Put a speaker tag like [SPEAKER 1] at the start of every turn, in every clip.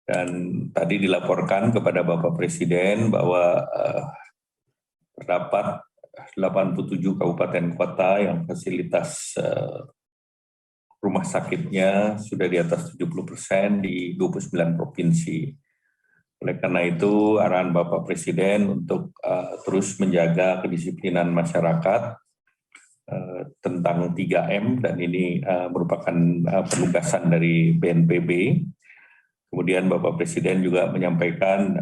[SPEAKER 1] Dan tadi dilaporkan kepada Bapak Presiden bahwa terdapat 87 kabupaten kota yang fasilitas rumah sakitnya sudah di atas 70% di 29 provinsi. Oleh karena itu, arahan Bapak Presiden untuk terus menjaga kedisiplinan masyarakat tentang 3M, dan ini merupakan penugasan dari BNPB. Kemudian Bapak Presiden juga menyampaikan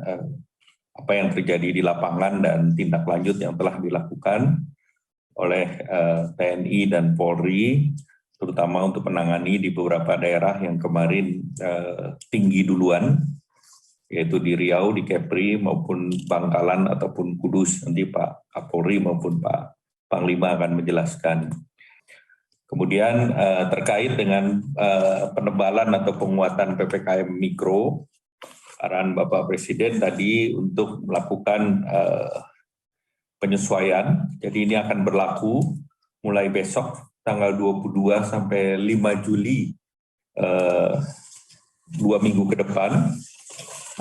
[SPEAKER 1] apa yang terjadi di lapangan dan tindak lanjut yang telah dilakukan oleh TNI dan Polri, terutama untuk menangani di beberapa daerah yang kemarin tinggi duluan, yaitu di Riau, di Kepri, maupun Bangkalan ataupun Kudus. Nanti Pak Kapolri maupun Pak Panglima akan menjelaskan. Kemudian terkait dengan penebalan atau penguatan PPKM Mikro, arahan Bapak Presiden tadi untuk melakukan penyesuaian. Jadi ini akan berlaku mulai besok tanggal 22 sampai 5 Juli, 2 minggu ke depan,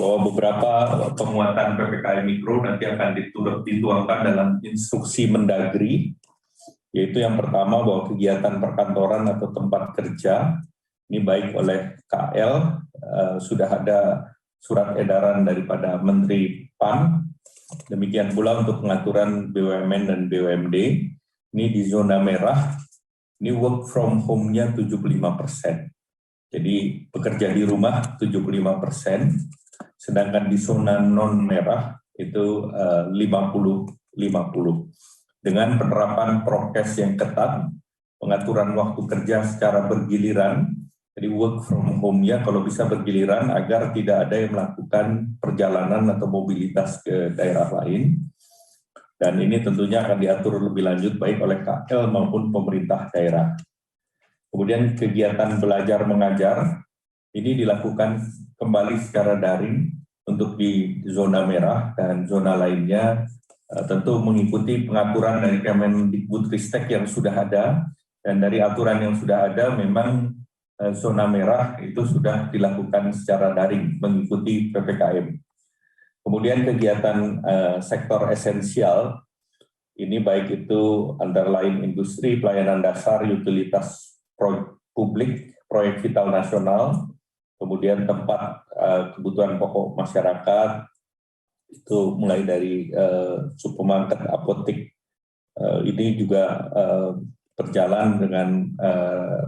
[SPEAKER 1] bahwa beberapa penguatan PPKM Mikro nanti akan dituangkan dalam instruksi Mendagri, yaitu yang pertama bahwa kegiatan perkantoran atau tempat kerja, ini baik oleh KL, sudah ada surat edaran daripada Menteri PAN, demikian pula untuk pengaturan BUMN dan BUMD, ini di zona merah, ini work from home-nya 75%. Jadi bekerja di rumah 75%, sedangkan di zona non-merah itu 50-50. Dengan penerapan prokes yang ketat, pengaturan waktu kerja secara bergiliran, jadi work from home-nya kalau bisa bergiliran agar tidak ada yang melakukan perjalanan atau mobilitas ke daerah lain. Dan ini tentunya akan diatur lebih lanjut baik oleh KL maupun pemerintah daerah. Kemudian kegiatan belajar mengajar, ini dilakukan kembali secara daring untuk di zona merah, dan zona lainnya tentu mengikuti pengaturan dari Kemendikbudristek yang sudah ada, dan dari aturan yang sudah ada memang zona merah itu sudah dilakukan secara daring mengikuti PPKM. Kemudian kegiatan sektor esensial, ini baik itu antara lain industri, pelayanan dasar, utilitas publik, proyek vital nasional, kemudian tempat kebutuhan pokok masyarakat, itu mulai dari supermarket, apotek, ini juga berjalan dengan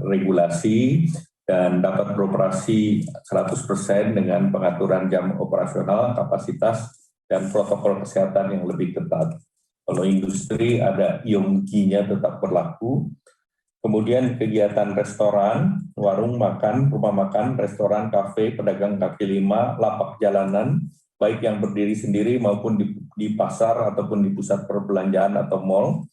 [SPEAKER 1] regulasi dan dapat beroperasi 100% dengan pengaturan jam operasional, kapasitas, dan protokol kesehatan yang lebih ketat. Kalau industri ada IOMGI-nya tetap berlaku. Kemudian kegiatan restoran, warung makan, rumah makan, restoran, kafe, pedagang kaki lima, lapak jalanan, baik yang berdiri sendiri maupun di pasar ataupun di pusat perbelanjaan atau mall.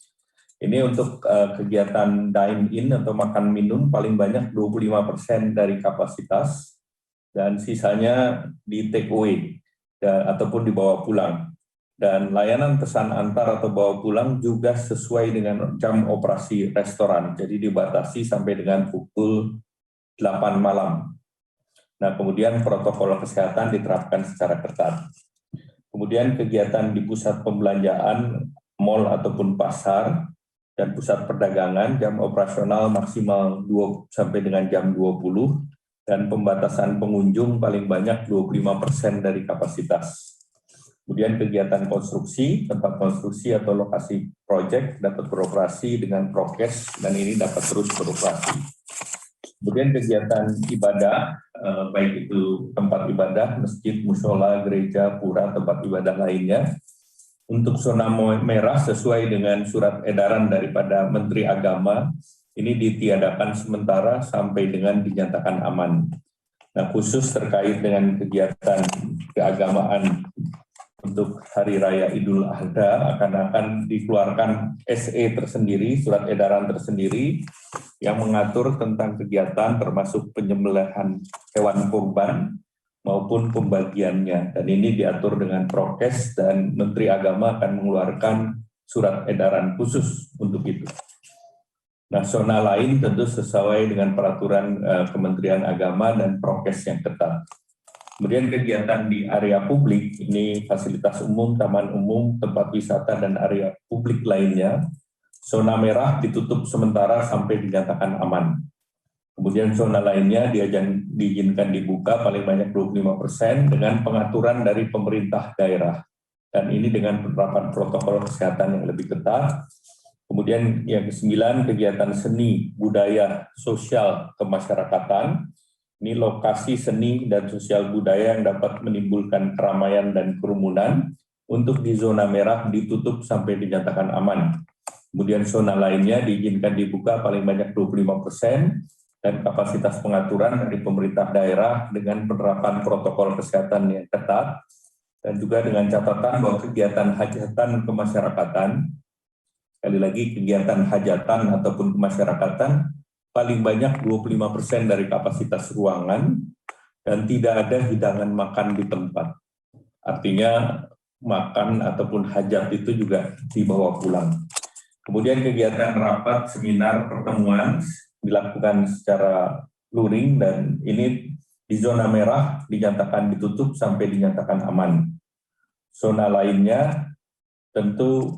[SPEAKER 1] Ini untuk kegiatan dine-in atau makan minum paling banyak 25% dari kapasitas, dan sisanya di take away ataupun dibawa pulang. Dan layanan pesan antar atau bawa pulang juga sesuai dengan jam operasi restoran, jadi dibatasi sampai dengan pukul 8 malam. Nah, kemudian protokol kesehatan diterapkan secara ketat. Kemudian kegiatan di pusat pembelanjaan, mal ataupun pasar, dan pusat perdagangan, jam operasional maksimal sampai dengan jam 20, dan pembatasan pengunjung paling banyak 25% dari kapasitas. Kemudian kegiatan konstruksi, tempat konstruksi atau lokasi proyek dapat beroperasi dengan prokes, dan ini dapat terus beroperasi. Kemudian kegiatan ibadah, baik itu tempat ibadah, masjid, mushola, gereja, pura, tempat ibadah lainnya, untuk zona merah sesuai dengan surat edaran daripada Menteri Agama, ini ditiadakan sementara sampai dengan dinyatakan aman. Nah, khusus terkait dengan kegiatan keagamaan untuk Hari Raya Idul Adha akan dikeluarkan SE tersendiri, surat edaran tersendiri yang mengatur tentang kegiatan termasuk penyembelihan hewan kurban maupun pembagiannya. Dan ini diatur dengan prokes, dan Menteri Agama akan mengeluarkan surat edaran khusus untuk itu. Nah, zona lain tentu sesuai dengan peraturan Kementerian Agama dan prokes yang ketat. Kemudian kegiatan di area publik, ini fasilitas umum, taman umum, tempat wisata, dan area publik lainnya, zona merah ditutup sementara sampai dinyatakan aman. Kemudian zona lainnya diizinkan dibuka paling banyak 25% dengan pengaturan dari pemerintah daerah. Dan ini dengan penerapan protokol kesehatan yang lebih ketat. Kemudian yang ke-9, kegiatan seni, budaya, sosial, kemasyarakatan. Ini lokasi seni dan sosial budaya yang dapat menimbulkan keramaian dan kerumunan untuk di zona merah ditutup sampai dinyatakan aman. Kemudian zona lainnya diizinkan dibuka paling banyak 25% dan kapasitas pengaturan dari pemerintah daerah dengan penerapan protokol kesehatan yang ketat dan juga dengan catatan bahwa kegiatan hajatan kemasyarakatan, sekali lagi kegiatan hajatan ataupun kemasyarakatan paling banyak 25% dari kapasitas ruangan dan tidak ada hidangan makan di tempat. Artinya makan ataupun hajat itu juga dibawa pulang. Kemudian kegiatan rapat, seminar, pertemuan dilakukan secara luring dan ini di zona merah dinyatakan ditutup sampai dinyatakan aman. Zona lainnya tentu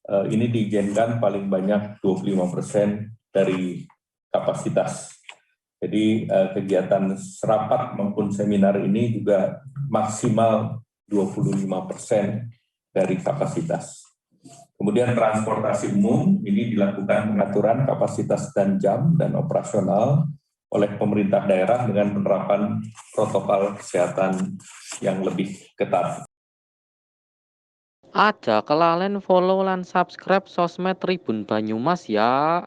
[SPEAKER 1] ini diizinkan paling banyak 25% dari kapasitas. Jadi kegiatan serapat maupun seminar ini juga maksimal 25% dari kapasitas. Kemudian transportasi umum ini dilakukan pengaturan kapasitas dan jam dan operasional oleh pemerintah daerah dengan penerapan protokol kesehatan yang lebih ketat.
[SPEAKER 2] Aja kelalen follow lan subscribe sosmed Tribun Banyumas ya.